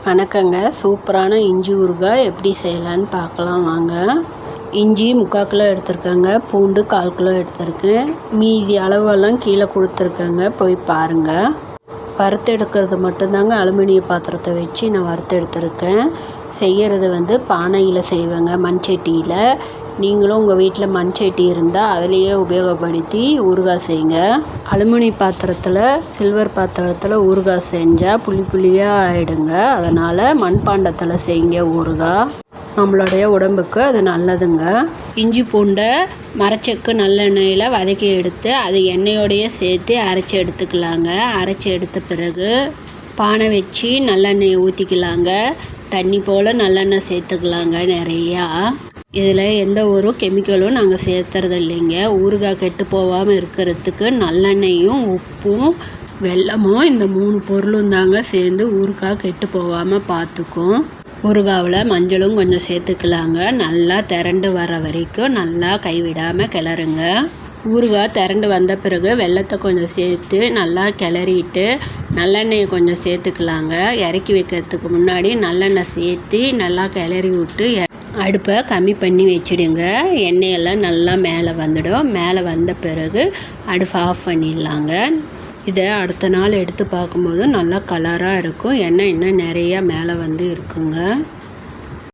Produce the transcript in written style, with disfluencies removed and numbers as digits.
வணக்கங்க. சூப்பரான இஞ்சி ஊறுகாய் எப்படி செய்யலான்னு பார்க்கலாம் வாங்க. இஞ்சி 3/4 கிலோ எடுத்துருக்கேங்க. பூண்டு 1/4 கிலோ எடுத்துருக்கேன். மீதி அளவெல்லாம் கீழே கொடுத்துருக்கேங்க, போய் பாருங்கள். வறுத்து எடுக்கிறது மட்டும்தாங்க. அலுமினிய பாத்திரத்தை வச்சு நான் வறுத்து எடுத்துருக்கேன். செய்கிறது பானையில் செய்வேங்க, மண் சட்டியில். நீங்களும் உங்கள் வீட்டில் மண் சட்டி இருந்தால் அதிலையே உபயோகப்படுத்தி ஊறுகாய் செய்யுங்க. அலுமினிய பாத்திரத்தில், சில்வர் பாத்திரத்தில் ஊறுகாய் செஞ்சால் புளியாக ஆகிடுங்க. அதனால் மண்பாண்டத்தில் செய்யுங்க ஊறுகாய். நம்மளுடைய உடம்புக்கு அது நல்லதுங்க. இஞ்சி பூண்டை மரச்செக்கு நல்லெண்ணெயில் வதக்கி எடுத்து அது எண்ணெயோடையே சேர்த்து அரைச்சி எடுத்துக்கலாங்க. அரைச்சி எடுத்த பிறகு பானை வச்சு நல்லெண்ணெயை ஊற்றிக்கலாங்க. தண்ணி போல் நல்லெண்ணெய் சேர்த்துக்கலாங்க நிறையா. இதில் எந்த ஒரு கெமிக்கலும் நாங்கள் சேர்த்துறது இல்லைங்க. ஊறுகாய் கெட்டு போகாமல் இருக்கிறதுக்கு நல்லெண்ணெயும் உப்பும் வெல்லமும் இந்த 3 பொருளும் தாங்க சேர்ந்து ஊறுகாய் கெட்டு போகாமல் பார்த்துக்கும். ஊறுகாவில் மஞ்சளும் கொஞ்சம் சேர்த்துக்கலாங்க. நல்லா திரண்டு வர வரைக்கும் நல்லா கைவிடாமல் கிளறுங்க. ஊறுகாய் திரண்டு வந்த பிறகு வெல்லத்தை கொஞ்சம் சேர்த்து நல்லா கிளறிட்டு நல்லெண்ணெயை கொஞ்சம் சேர்த்துக்கலாங்க. இறக்கி வைக்கிறதுக்கு முன்னாடி நல்லெண்ணெய் சேர்த்து நல்லா கிளறி விட்டு அடுப்பை கம்மி பண்ணி வச்சுடுங்க. எண்ணெயெல்லாம் நல்லா மேலே வந்துடும். மேலே வந்த பிறகு அடுப்பை ஆஃப் பண்ணிடலாங்க. இதை அடுத்த நாள் எடுத்து பார்க்கும்போது நல்லா கலராக இருக்கும். எண்ணெய் இன்னும் நிறையா மேலே இருக்குங்க.